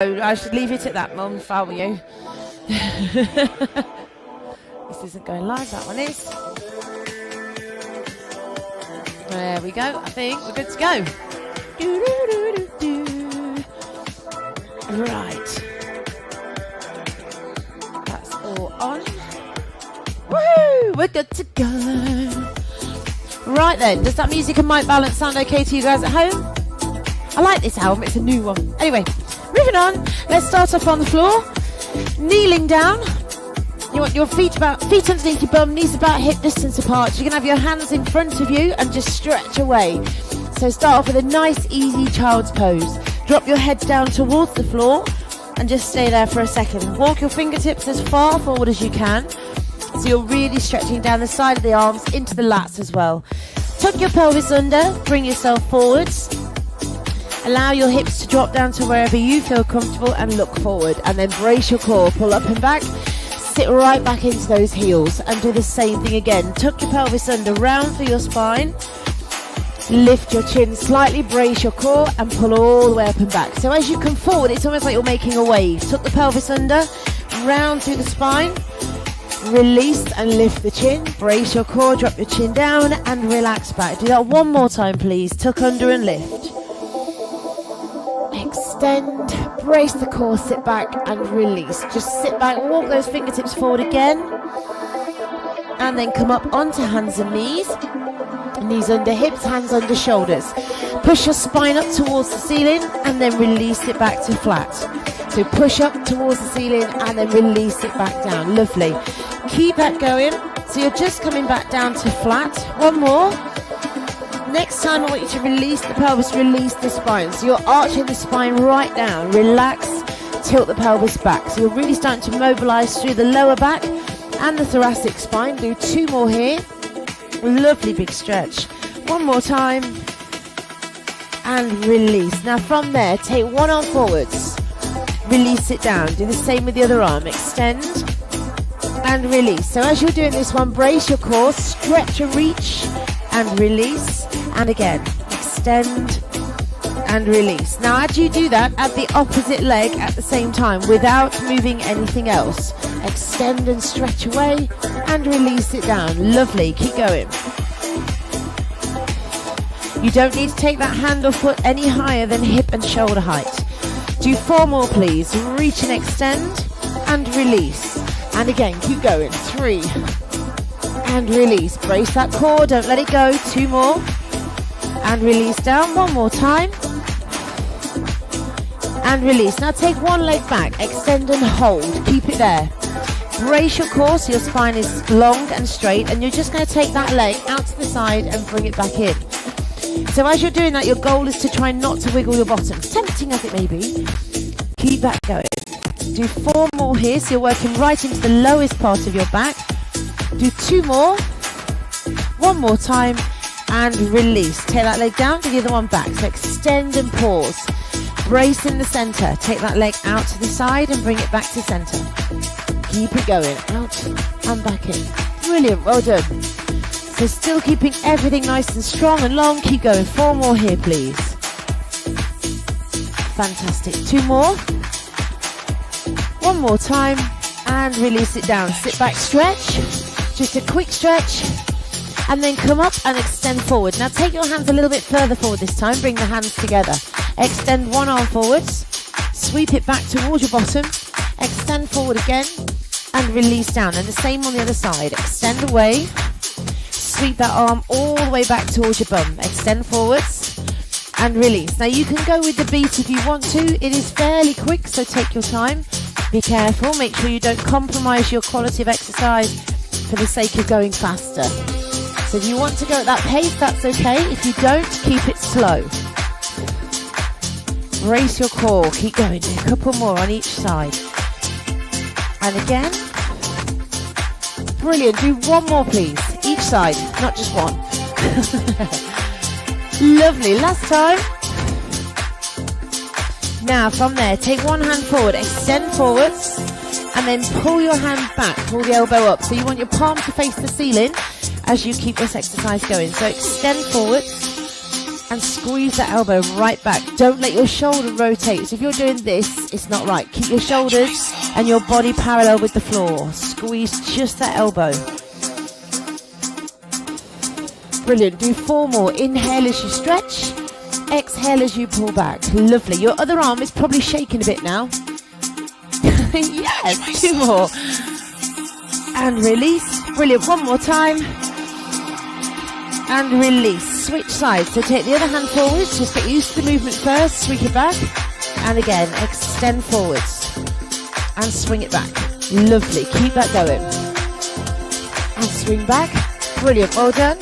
I should leave it at that, Mum, if I were you. This isn't going live, that one is. There we go. I think we're good to go. Right. That's all on. Woohoo! We're good to go. Right then, does that music and mic balance sound okay to you guys at home? I like this album, it's a new one. Anyway, moving on, let's start off on the floor. Kneeling down. You want your feet underneath your bum, knees about hip distance apart. You can have your hands in front of you and just stretch away. So start off with a nice, easy child's pose. Drop your head down towards the floor and just stay there for a second. Walk your fingertips as far forward as you can. So you're really stretching down the side of the arms into the lats as well. Tuck your pelvis under, bring yourself forwards. Allow your hips to drop down to wherever you feel comfortable and look forward. And then brace your core, pull up and back. Sit right back into those heels and do the same thing again. Tuck your pelvis under, round through your spine. Lift your chin slightly, brace your core and pull all the way up and back. So as you come forward, it's almost like you're making a wave. Tuck the pelvis under, round through the spine. Release and lift the chin. Brace your core, drop your chin down and relax back. Do that one more time, please. Tuck under and lift. Extend, brace the core, sit back and release. Just sit back, walk those fingertips forward again. And then come up onto hands and knees. Knees under hips, hands under shoulders. Push your spine up towards the ceiling and then release it back to flat. So push up towards the ceiling and then release it back down. Lovely. Keep that going. So you're just coming back down to flat. One more. Next time I want you to release the pelvis, release the spine. So you're arching the spine right down. Relax, tilt the pelvis back. So you're really starting to mobilize through the lower back and the thoracic spine. Do two more here. Lovely big stretch. One more time. And release. Now from there, take one arm forwards. Release it down. Do the same with the other arm. Extend and release. So as you're doing this one, brace your core, stretch and reach and release. And again, extend and release. Now as you do that, add the opposite leg at the same time without moving anything else. Extend and stretch away and release it down. Lovely, keep going. You don't need to take that hand or foot any higher than hip and shoulder height. Do four more please. Reach and extend and release. And again, keep going. 3 and release. Brace that core, don't let it go. 2 more. And release down. One more time. And release. Now take one leg back. Extend and hold. Keep it there. Brace your core so your spine is long and straight. And you're just going to take that leg out to the side and bring it back in. So as you're doing that, your goal is to try not to wiggle your bottom. Tempting as it may be. Keep that going. Do 4 more here. So you're working right into the lowest part of your back. Do 2 more. 1 more time. And release. Take that leg down, do the other one back. So extend and pause. Brace in the center. Take that leg out to the side and bring it back to center. Keep it going. Out and back in. Brilliant. Well done. So still keeping everything nice and strong and long. Keep going. 4 more here, please. Fantastic. 2 more. 1 more time. And release it down. Sit back, stretch. Just a quick stretch. And then come up and extend forward. Now take your hands a little bit further forward this time. Bring the hands together. Extend one arm forwards. Sweep it back towards your bottom. Extend forward again. And release down. And the same on the other side. Extend away. Sweep that arm all the way back towards your bum. Extend forwards. And release. Now you can go with the beat if you want to. It is fairly quick, so take your time. Be careful. Make sure you don't compromise your quality of exercise for the sake of going faster. So if you want to go at that pace, that's okay. If you don't, keep it slow. Brace your core. Keep going. Do a couple more on each side. And again. Brilliant. Do 1 more, please. Each side, not just one. Lovely. Last time. Now from there, take one hand forward. Extend forwards. And then pull your hand back. Pull the elbow up. So you want your palm to face the ceiling as you keep this exercise going. So extend forwards and squeeze that elbow right back. Don't let your shoulder rotate. So if you're doing this, it's not right. Keep your shoulders and your body parallel with the floor. Squeeze just that elbow. Brilliant. Do 4 more. Inhale as you stretch. Exhale as you pull back. Lovely. Your other arm is probably shaking a bit now. Yes. 2 more. And release. Brilliant. 1 more time. And release. Switch sides. So take the other hand forwards. Just get used to the movement first. Swing it back. And again, extend forwards. And swing it back. Lovely. Keep that going. And swing back. Brilliant. Well done.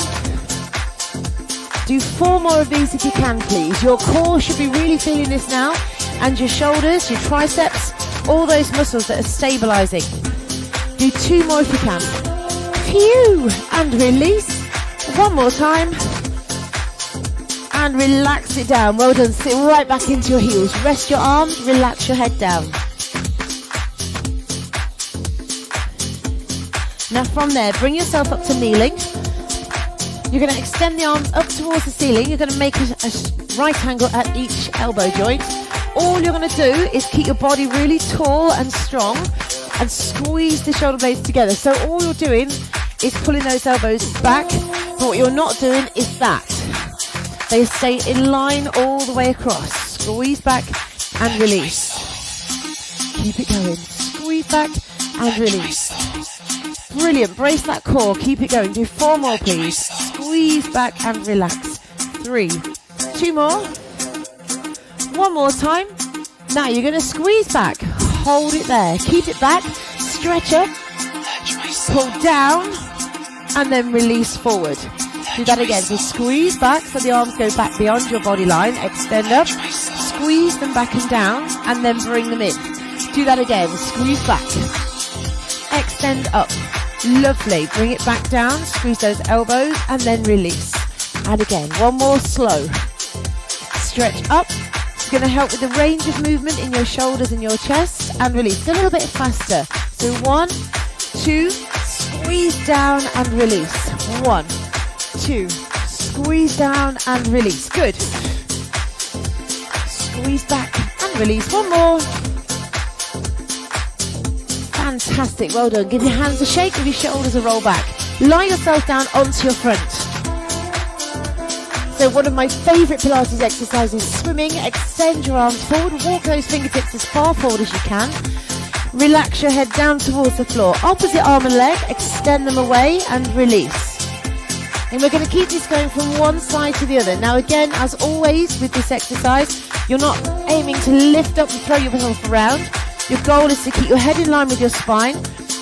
Do 4 more of these if you can, please. Your core should be really feeling this now. And your shoulders, your triceps, all those muscles that are stabilizing. Do 2 more if you can. Phew. And release. 1 more time. And relax it down. Well done. Sit right back into your heels. Rest your arms. Relax your head down. Now from there, bring yourself up to kneeling. You're going to extend the arms up towards the ceiling. You're going to make a right angle at each elbow joint. All you're going to do is keep your body really tall and strong and squeeze the shoulder blades together. So all you're doing is pulling those elbows back. But what you're not doing is that. They stay in line all the way across. Squeeze back and release. Keep it going. Squeeze back and release. Brilliant. Brace that core. Keep it going. Do 4 more, please. Squeeze back and relax. 3. 2 more. 1 more time. Now you're going to squeeze back. Hold it there. Keep it back. Stretch up. Pull down. And then release forward. Do that again. So squeeze back so the arms go back beyond your body line. Extend up. Squeeze them back and down. And then bring them in. Do that again. Squeeze back. Extend up. Lovely. Bring it back down. Squeeze those elbows and then release. And again, 1 more slow. Stretch up. It's going to help with the range of movement in your shoulders and your chest. And release. A little bit faster. So 1, 2, squeeze down and release. 1, 2, squeeze down and release. Good. Squeeze back and release. 1 more. Fantastic, well done. Give your hands a shake, give your shoulders a roll back. Lie yourself down onto your front. So one of my favourite Pilates exercises is swimming. Extend your arms forward, walk those fingertips as far forward as you can. Relax your head down towards the floor. Opposite arm and leg, extend them away and release. And we're going to keep this going from one side to the other. Now again, as always with this exercise, you're not aiming to lift up and throw yourself around. Your goal is to keep your head in line with your spine,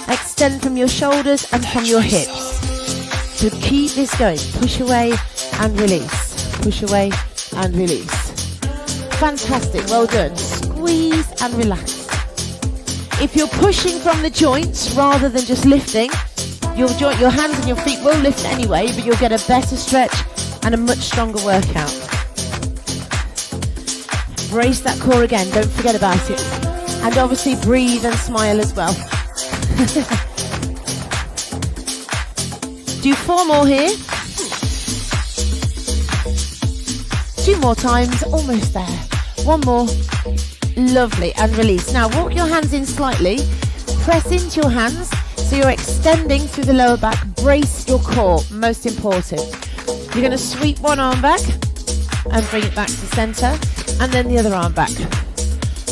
extend from your shoulders and from your hips. So keep this going. Push away and release. Push away and release. Fantastic, well done. Squeeze and relax. If you're pushing from the joints rather than just lifting, your hands and your feet will lift anyway, but you'll get a better stretch and a much stronger workout. Brace that core again, don't forget about it. And obviously breathe and smile as well. Do 4 more here. 2 more times, almost there. 1 more. Lovely, and release. Now walk your hands in slightly. Press into your hands so you're extending through the lower back. Brace your core, most important. You're going to sweep one arm back and bring it back to center, and then the other arm back.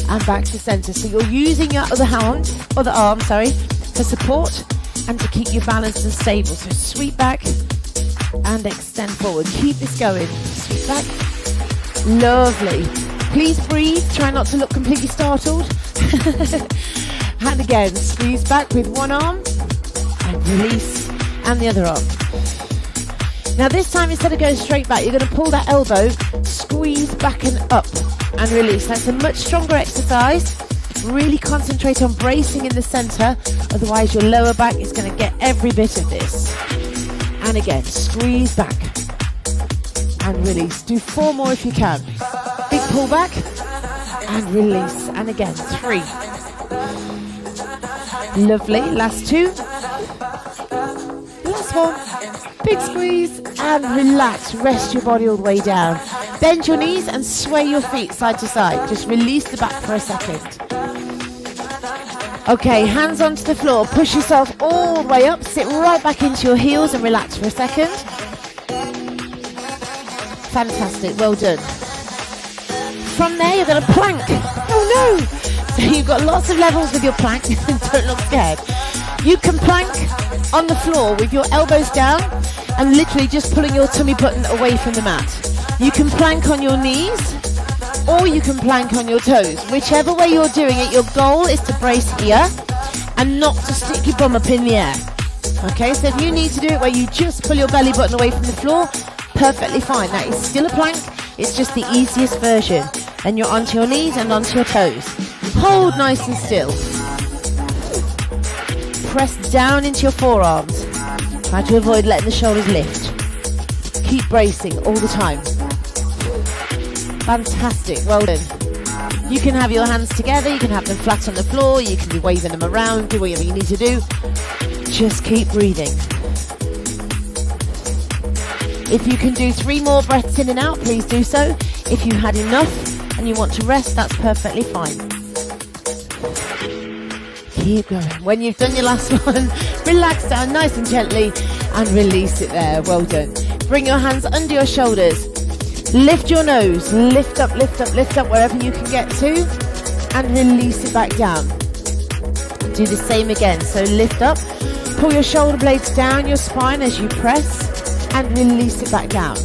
And back to center. So you're using your other arm, for support and to keep you balanced and stable. So sweep back and extend forward. Keep this going. Sweep back. Lovely. Please breathe. Try not to look completely startled. And again, squeeze back with one arm and release, and the other arm. Now this time, instead of going straight back, you're going to pull that elbow, squeeze back and up. And release. That's a much stronger exercise. Really concentrate on bracing in the center, otherwise your lower back is going to get every bit of this. And again, squeeze back and release. Do 4 more if you can. Big pull back and release. And again, 3. Lovely. Last 2. Last 1. Big squeeze and relax. Rest your body all the way down. Bend your knees and sway your feet side to side. Just release the back for a second. Okay, hands onto the floor. Push yourself all the way up. Sit right back into your heels and relax for a second. Fantastic, well done. From there, you're going to plank. Oh no! So you've got lots of levels with your plank. Don't look scared. You can plank on the floor with your elbows down and literally just pulling your tummy button away from the mat. You can plank on your knees or you can plank on your toes. Whichever way you're doing it, your goal is to brace here and not to stick your bum up in the air. Okay, so if you need to do it where you just pull your belly button away from the floor, perfectly fine. That is still a plank. It's just the easiest version. And you're onto your knees and onto your toes. Hold nice and still. Press down into your forearms. Try to avoid letting the shoulders lift. Keep bracing all the time. Fantastic, well done. You can have your hands together, you can have them flat on the floor, you can be waving them around, do whatever you need to do. Just keep breathing. If you can do 3 more breaths in and out, please do so. If you had enough and you want to rest, that's perfectly fine. Keep going. When you've done your last one, relax down nice and gently and release it there. Well done. Bring your hands under your shoulders. Lift your nose. Lift up, lift up, lift up wherever you can get to and release it back down. Do the same again. So lift up. Pull your shoulder blades down your spine as you press and release it back down.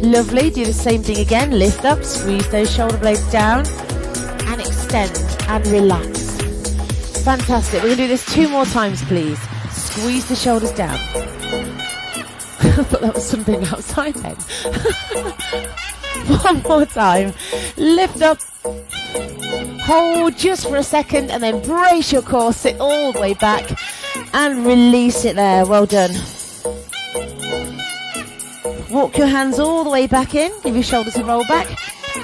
Lovely. Do the same thing again. Lift up. Squeeze those shoulder blades down and extend and relax. Fantastic. We're going to do this 2 more times, please. Squeeze the shoulders down. I thought that was something outside then. 1 more time. Lift up. Hold just for a second and then brace your core. Sit all the way back and release it there. Well done. Walk your hands all the way back in. Give your shoulders a roll back.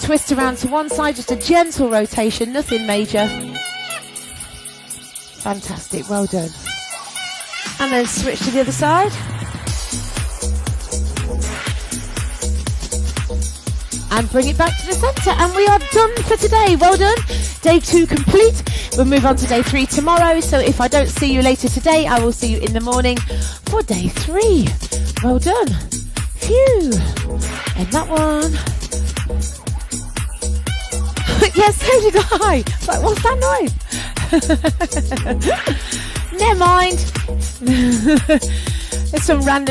Twist around to one side. Just a gentle rotation. Nothing major. Fantastic. Well done. And then switch to the other side. And bring it back to the centre. And we are done for today. Well done. Day 2 complete. We'll move on to day 3 tomorrow. So if I don't see you later today, I will see you in the morning for day 3. Well done. Phew. And that one. Yes, so did I. Like, what's that noise? Never mind. There's some random